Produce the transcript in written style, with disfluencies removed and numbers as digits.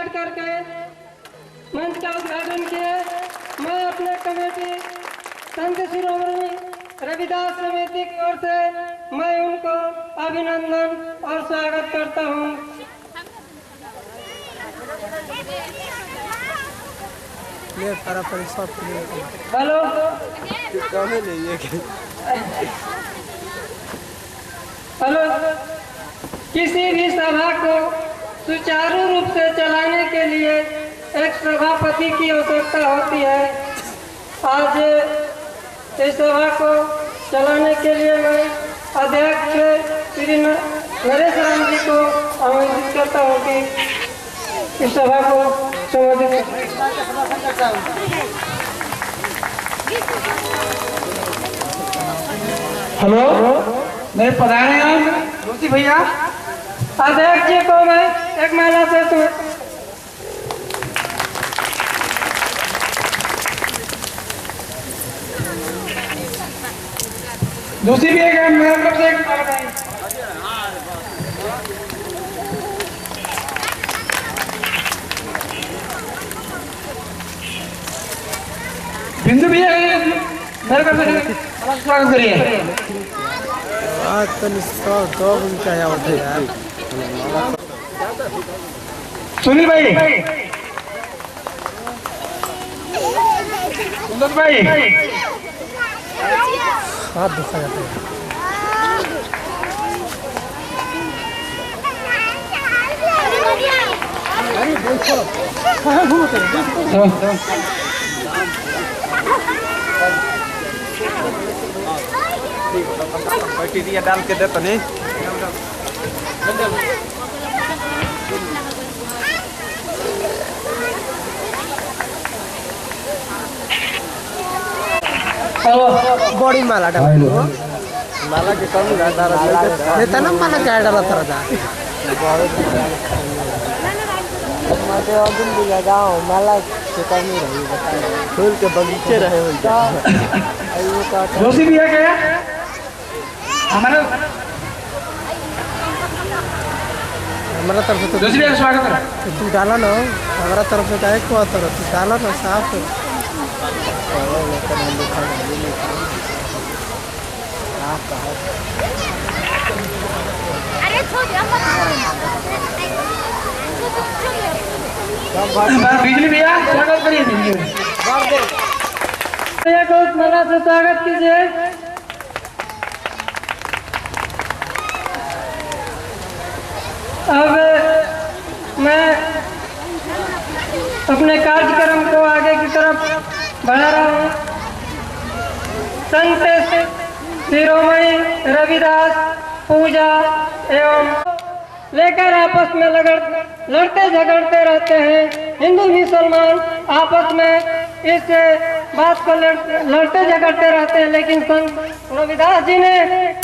पाठ करके मंच का उद्घाटन किए। मैं अपने कमेटी संत शिरोमणि रविदास समिति की ओर से मैं उनको अभिनंदन और स्वागत करता हूँ। हेलो, हेलो, किसी भी सभा को सुचारू रूप से चलाने के लिए एक सभापति की आवश्यकता होती है। आज इस सभा को चलाने के लिए मैं अध्यक्ष श्री नरेश राम जी को आमंत्रित करता हूँ कि इस सभा को संबोधित हेलो, मेरे पधारे हैं जोशी भैया। अध्यक्ष जी को मैं एक माला से जोशी भी एक मेरे तरफ से एक बिंदु भी है मेरे तरफ से स्वागत करिए। सुनील भाई, सुंदर भाई, हाथ दुखा जाता है। डाल के देता नहीं। बड़ी माला माला के कम देता ना माला क्या डाला था लगाओ माला के कम रही फूल के बगीचे रहे जोशी भी है क्या हमारा तरफ से? तो जोशी भी स्वागत है। तू डाला ना हमारा तरफ से क्या को तरफ तू डाला ना साफ बिजली भैया स्वागत करिए। बहुत माला से स्वागत कीजिए। अब मैं अपने कार्यक्रम को आगे की तरफ बढ़ा रहा हूँ। संत शिरोमणि रविदास पूजा एवं लेकर आपस में लड़ते झगड़ते रहते हैं। हिंदू मुसलमान आपस में इस बात को लड़ते झगड़ते रहते हैं, लेकिन संत रविदास जी ने